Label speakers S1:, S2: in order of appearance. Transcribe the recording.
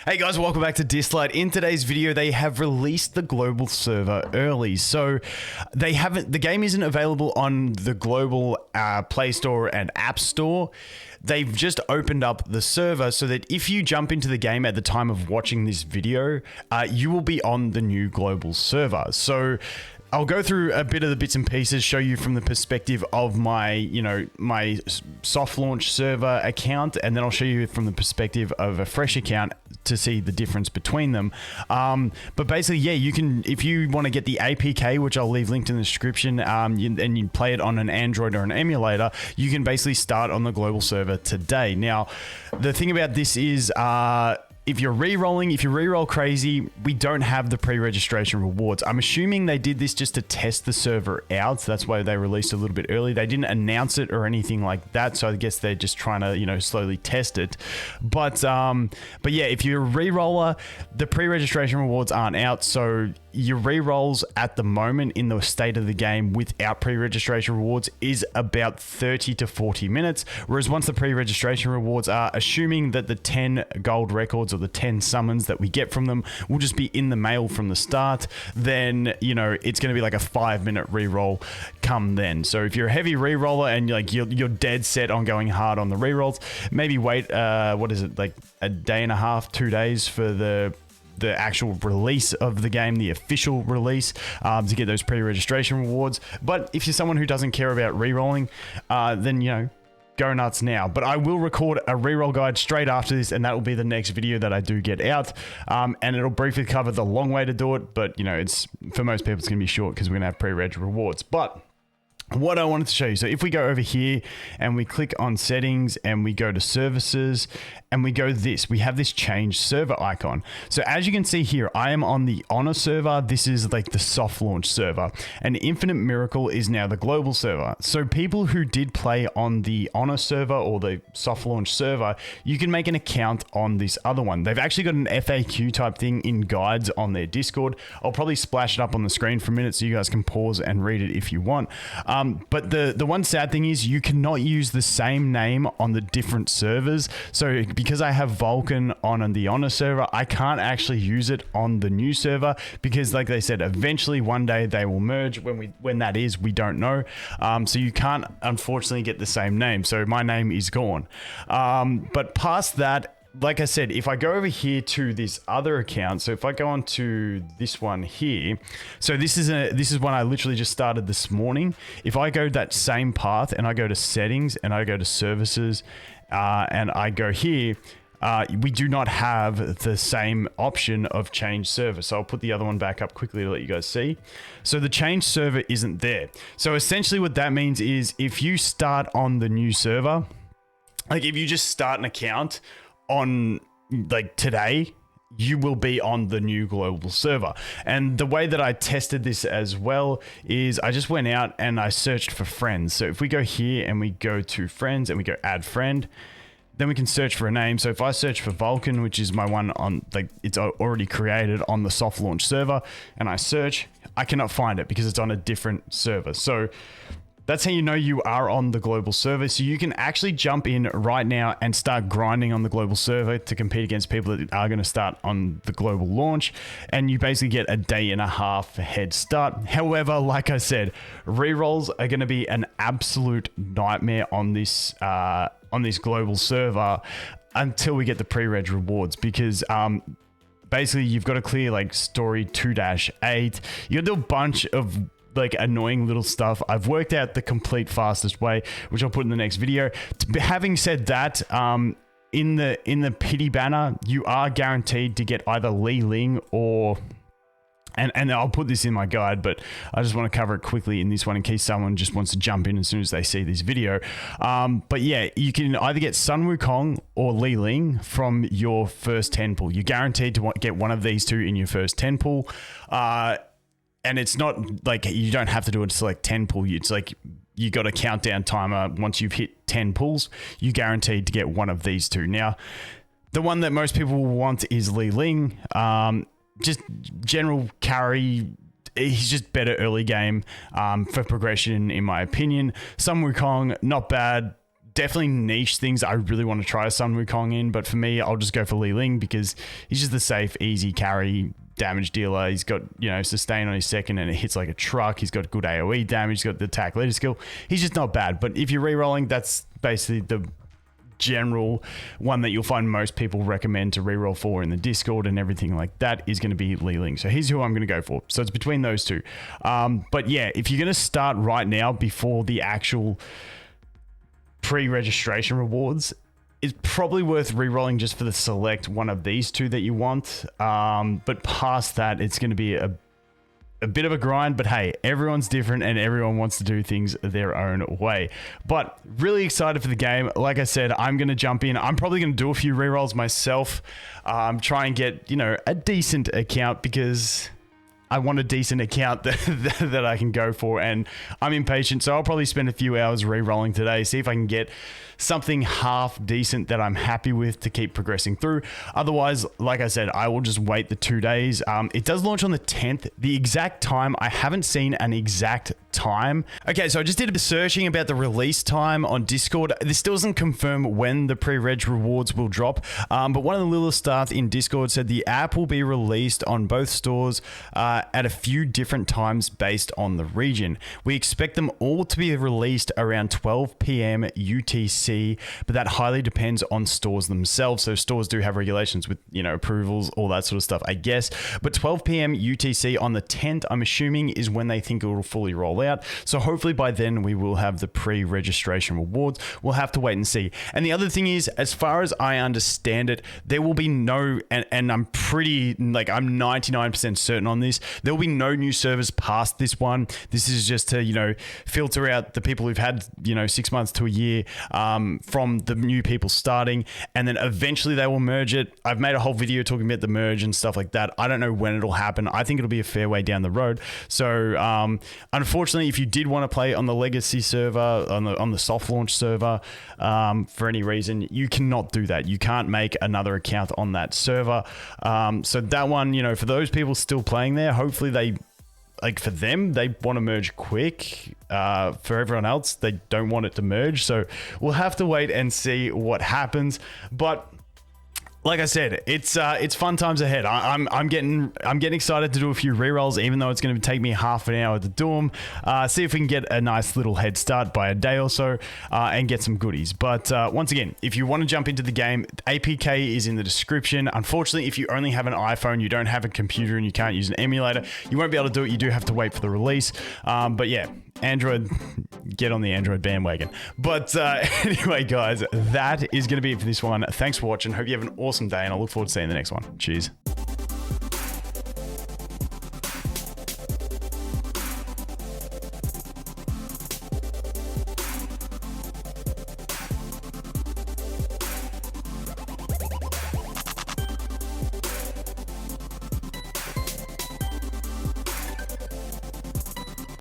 S1: Hey guys, welcome back to Dislyte. In today's video, they have released the global server early. So the game isn't available on the global Play Store and App Store. They've just opened up the server so that if you jump into the game at the time of watching this video, you will be on the new global server. So I'll go through a bit of the bits and pieces, show you from the perspective of my, my soft launch server account, and then I'll show you from the perspective of a fresh account to see the difference between them. But basically, yeah, you can, if you want to get the APK, which I'll leave linked in the description, and you play it on an Android or an emulator, you can basically start on the global server today. Now, the thing about this is, if you're re-rolling, if you re-roll crazy, we don't have the pre-registration rewards. I'm assuming they did this just to test the server out. So that's why they released a little bit early. They didn't announce it or anything like that. So I guess they're just trying to, slowly test it. But yeah, if you're a re-roller, the pre-registration rewards aren't out. So your re-rolls at the moment in the state of the game without pre-registration rewards is about 30 to 40 minutes. Whereas once the pre-registration rewards are, assuming that the 10 gold records or the 10 summons that we get from them will just be in the mail from the start, then, it's going to be like a 5-minute re-roll come then. So if you're a heavy re-roller and you're dead set on going hard on the re-rolls, maybe wait, like a day and a half, 2 days for the actual release of the game, the official release, to get those pre-registration rewards. But if you're someone who doesn't care about re-rolling, then, go nuts now. But I will record a reroll guide straight after this, and that will be the next video that I do get out. And it'll briefly cover the long way to do it, but it's, for most people, it's going to be short because we're going to have pre-reg rewards. But what I wanted to show you, so if we go over here and we click on settings and we go to services and we go we have this change server icon. So as you can see here, I am on the Honor server. This is like the soft launch server, and Infinite Miracle is now the global server. So people who did play on the Honor server or the soft launch server, you can make an account on this other one. They've actually got an FAQ type thing in guides on their Discord. I'll probably splash it up on the screen for a minute so you guys can pause and read it if you want. But the one sad thing is you cannot use the same name on the different servers. So because I have Vulcan on the Honor server, I can't actually use it on the new server because, like they said, eventually one day they will merge. When that is, we don't know. So you can't unfortunately get the same name. So my name is gone. But past that, like I said, if I go over here to this other account, so if I go on to this one here, so this is one I literally just started this morning. If I go that same path and I go to settings and I go to services and I go here, we do not have the same option of change server. So I'll put the other one back up quickly to let you guys see. So the change server isn't there. So essentially what that means is if you start on the new server, like if you just start an account on like today, you will be on the new global server. And the way that I tested this as well is I just went out and I searched for friends. So if we go here and we go to friends and we go add friend, then we can search for a name. So if I search for Vulcan, which is my one on, like, it's already created on the soft launch server, and I search, I cannot find it because it's on a different server. So that's how you know you are on the global server. So you can actually jump in right now and start grinding on the global server to compete against people that are going to start on the global launch. And you basically get a day and a half head start. However, like I said, rerolls are going to be an absolute nightmare on this global server until we get the pre-reg rewards, because basically you've got to clear like story 2-8. You got to do a bunch of like annoying little stuff. I've worked out the complete fastest way, which I'll put in the next video. Having said that, in the pity banner, you are guaranteed to get either Ling or, and I'll put this in my guide, but I just want to cover it quickly in this one in case someone just wants to jump in as soon as they see this video. But yeah, you can either get Sun Wukong or Ling from your first 10 pull. You're guaranteed to get one of these two in your first 10 pull. And it's not like you don't have to do it to select 10 pull. It's like you got a countdown timer. Once you've hit 10 pulls, you're guaranteed to get one of these two. Now, the one that most people will want is Ling. Just general carry. He's just better early game for progression, in my opinion. Sun Wukong, not bad. definitely niche things I really want to try Sun Wukong in, but for me, I'll just go for Ling because he's just the safe, easy carry damage dealer. He's got, you know, sustain on his second and it hits like a truck. He's got good AoE damage. He's got the attack leader skill. He's just not bad. But if you're rerolling, that's basically the general one that you'll find most people recommend to reroll for in the Discord and everything like that is going to be Ling. So he's who I'm going to go for. So it's between those two. But yeah, if you're going to start right now before the actual pre-registration rewards, it's probably worth rerolling just for the select one of these two that you want. But past that, it's going to be a bit of a grind, but hey, everyone's different and everyone wants to do things their own way. But really excited for the game. Like I said, I'm going to jump in. I'm probably going to do a few rerolls myself. Try and get, you know, a decent account because I want a decent account that I can go for, and I'm impatient, so I'll probably spend a few hours re-rolling today, see if I can get something half decent that I'm happy with to keep progressing through. Otherwise, like I said, I will just wait the 2 days. It does launch on the 10th. The exact time, I haven't seen an exact time. Okay, so I just did a bit of searching about the release time on Discord. This still doesn't confirm when the pre-reg rewards will drop, but one of the little staff in Discord said the app will be released on both stores at a few different times based on the region. We expect them all to be released around 12 p.m. UTC, but that highly depends on stores themselves. So stores do have regulations with, you know, approvals, all that sort of stuff, I guess. But 12 p.m. UTC on the 10th, I'm assuming, is when they think it will fully roll out. So hopefully by then we will have the pre-registration rewards. We'll have to wait and see. And the other thing is, as far as I understand it, there will be no, and I'm pretty, like, I'm 99% certain on this, there will be no new servers past this one. This is just to, you know, filter out the people who've had, you know, 6 months to a year from the new people starting, and then eventually they will merge it. I've made a whole video talking about the merge and stuff like that. I don't know when it'll happen. I think it'll be a fair way down the road. So unfortunately, if you did want to play on the legacy server, on the soft launch server, for any reason, you cannot do that. You can't make another account on that server. So that one, you know, for those people still playing there, hopefully they, like, for them, they want to merge quick. For everyone else, they don't want it to merge. So we'll have to wait and see what happens. But like I said, it's fun times ahead. I'm getting excited to do a few rerolls, even though it's going to take me half an hour to do them. See if we can get a nice little head start by a day or so, and get some goodies. But once again, if you want to jump into the game, APK is in the description. Unfortunately, if you only have an iPhone, you don't have a computer, and you can't use an emulator, you won't be able to do it. You do have to wait for the release. But yeah, Android, get on the Android bandwagon. But anyway, guys, that is going to be it for this one. Thanks for watching. Hope you have an awesome day, and I look forward to seeing the next one. Cheers.